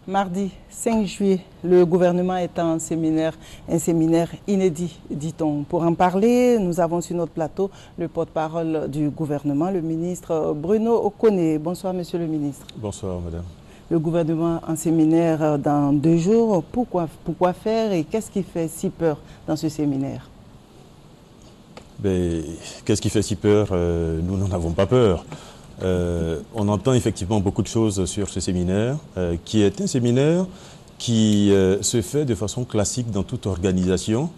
Mardi 5 juillet, le gouvernement est en séminaire, un séminaire inédit, dit-on. Pour en parler, nous avons sur notre plateau le porte-parole du gouvernement, le ministre Bruno Okone. Bonsoir, monsieur le ministre. Bonsoir, madame. Le gouvernement en séminaire dans 2 jours. Pourquoi faire et qu'est-ce qui fait si peur dans ce séminaire? Qu'est-ce qui fait si peur? Nous n'en avons pas peur. On entend effectivement beaucoup de choses sur ce séminaire, qui est un séminaire qui se fait de façon classique dans toute organisation,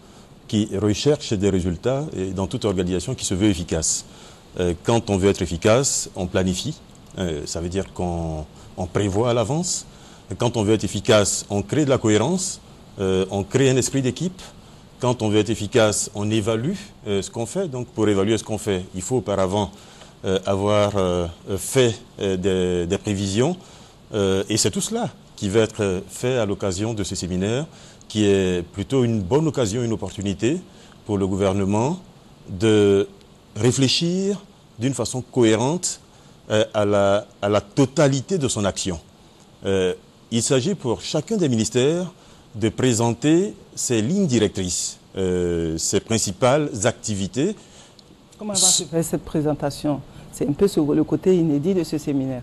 qui recherche des résultats et dans toute organisation qui se veut efficace. Quand on veut être efficace, on planifie, ça veut dire qu'on prévoit à l'avance. Quand on veut être efficace, on crée de la cohérence, on crée un esprit d'équipe. Quand on veut être efficace, on évalue ce qu'on fait. Donc pour évaluer ce qu'on fait, il faut auparavant avoir fait des prévisions. Et c'est tout cela qui va être fait à l'occasion de ce séminaire, qui est plutôt une bonne occasion, une opportunité pour le gouvernement de réfléchir d'une façon cohérente à la totalité de son action. Il s'agit pour chacun des ministères de présenter ses lignes directrices, ses principales activités. Comment va se faire cette présentation? C'est un peu sur le côté inédit de ce séminaire.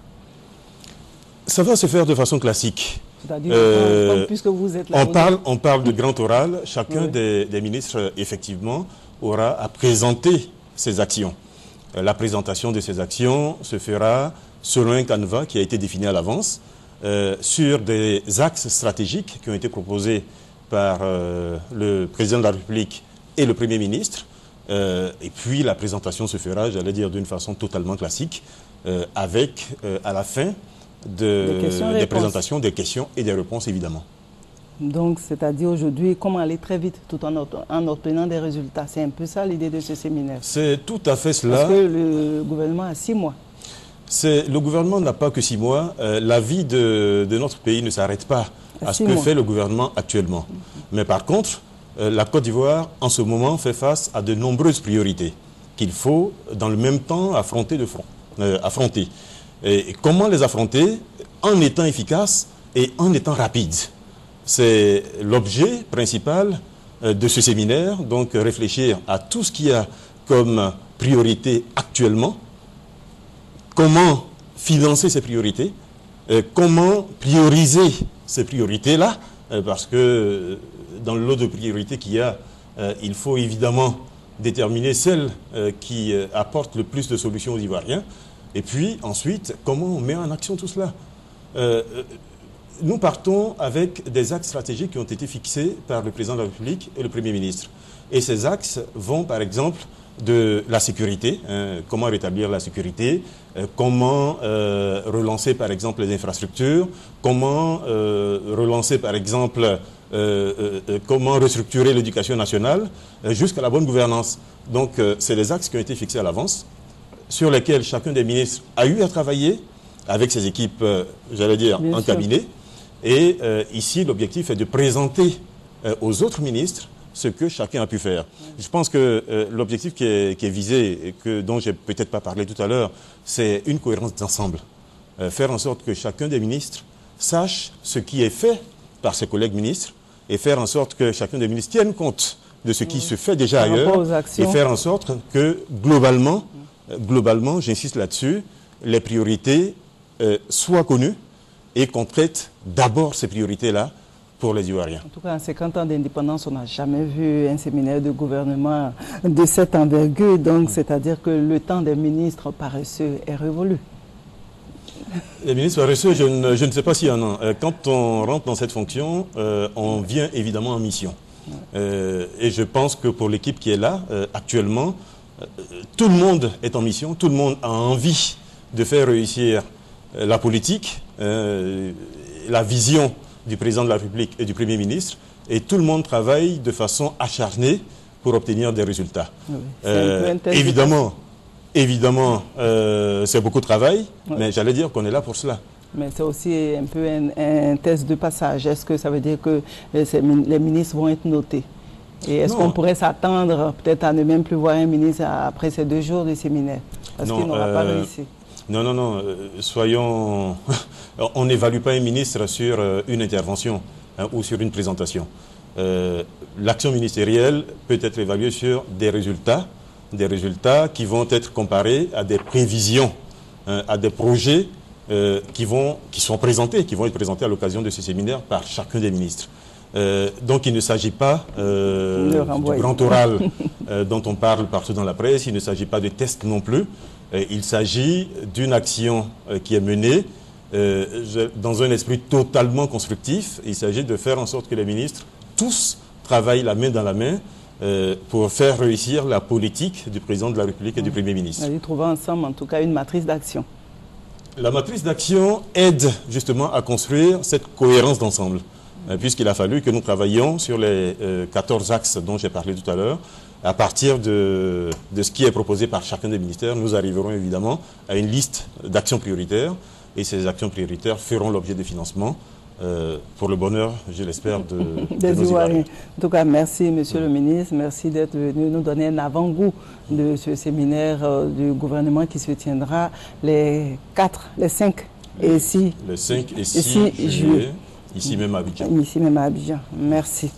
Ça va se faire de façon classique. C'est-à-dire, puisque vous êtes là... On parle de grand oral. Chacun des ministres, effectivement, aura à présenter ses actions. La présentation de ces actions se fera selon un canevas qui a été défini à l'avance, sur des axes stratégiques qui ont été proposés par le président de la République et le Premier ministre. Et puis la présentation se fera, j'allais dire, d'une façon totalement classique, avec à la fin des présentations, des questions et des réponses, évidemment. Donc, c'est-à-dire aujourd'hui, comment aller très vite tout en obtenant des résultats. C'est un peu ça l'idée de ce séminaire. C'est tout à fait cela. Parce que le gouvernement a 6 mois. Le gouvernement n'a pas que 6 mois. La vie de notre pays ne s'arrête pas à ce que fait le gouvernement actuellement. Mais par contre, la Côte d'Ivoire, en ce moment, fait face à de nombreuses priorités qu'il faut, dans le même temps, affronter de front. Et comment les affronter? En étant efficace et en étant rapide. C'est l'objet principal de ce séminaire, donc réfléchir à tout ce qu'il y a comme priorité actuellement, comment financer ces priorités, comment prioriser ces priorités-là, parce que dans le lot de priorités qu'il y a, il faut évidemment déterminer celles qui apportent le plus de solutions aux Ivoiriens. Et puis ensuite, comment on met en action tout cela? Nous partons avec des axes stratégiques qui ont été fixés par le président de la République et le Premier ministre. Et ces axes vont, par exemple, de la sécurité, comment rétablir la sécurité, comment relancer, par exemple, les infrastructures, comment relancer, par exemple, comment restructurer l'éducation nationale, jusqu'à la bonne gouvernance. Donc, c'est des axes qui ont été fixés à l'avance, sur lesquels chacun des ministres a eu à travailler avec ses équipes, j'allais dire, en cabinet. Et ici, l'objectif est de présenter aux autres ministres ce que chacun a pu faire. Je pense que l'objectif qui est visé, et dont je n'ai peut-être pas parlé tout à l'heure, c'est une cohérence d'ensemble. Faire en sorte que chacun des ministres sache ce qui est fait par ses collègues ministres et faire en sorte que chacun des ministres tienne compte de ce qui se fait déjà ailleurs et faire en sorte que, globalement, j'insiste là-dessus, les priorités soient connues et qu'on traite d'abord ces priorités-là pour les Ivoiriens. En tout cas, en 50 ans d'indépendance, on n'a jamais vu un séminaire de gouvernement de cette envergure. Donc, c'est-à-dire que le temps des ministres paresseux est révolu. Les ministres paresseux, je ne sais pas s'il y en a. Quand on rentre dans cette fonction, on vient évidemment en mission. Et je pense que pour l'équipe qui est là, actuellement, tout le monde est en mission, tout le monde a envie de faire réussir la politique, la vision du président de la République et du Premier ministre, et tout le monde travaille de façon acharnée pour obtenir des résultats. Oui, évidemment, c'est beaucoup de travail, mais j'allais dire qu'on est là pour cela. Mais c'est aussi un peu un test de passage. Est-ce que ça veut dire que les ministres vont être notés? Et est-ce qu'on pourrait s'attendre peut-être à ne même plus voir un ministre après ces 2 jours de séminaire? Parce qu'il n'aura pas réussi. Non, non, non, soyons... On n'évalue pas un ministre sur une intervention ou sur une présentation. L'action ministérielle peut être évaluée sur des résultats qui vont être comparés à des prévisions, à des projets qui vont être présentés à l'occasion de ce séminaire par chacun des ministres. Donc il ne s'agit pas du grand oral dont on parle partout dans la presse, il ne s'agit pas de tests non plus, il s'agit d'une action qui est menée dans un esprit totalement constructif. Il s'agit de faire en sorte que les ministres, tous, travaillent la main dans la main pour faire réussir la politique du président de la République et du Premier ministre. Ils trouvent ensemble en tout cas une matrice d'action. La matrice d'action aide justement à construire cette cohérence d'ensemble. Puisqu'il a fallu que nous travaillions sur les 14 axes dont j'ai parlé tout à l'heure. À partir de ce qui est proposé par chacun des ministères, nous arriverons évidemment à une liste d'actions prioritaires. Et ces actions prioritaires feront l'objet de financement pour le bonheur, je l'espère, des Ivoiriens. En tout cas, merci Monsieur le ministre, merci d'être venu nous donner un avant-goût de ce séminaire du gouvernement qui se tiendra les 5 et 6 juillet. Ici même à Abidjan. Ici même à Abidjan. Merci.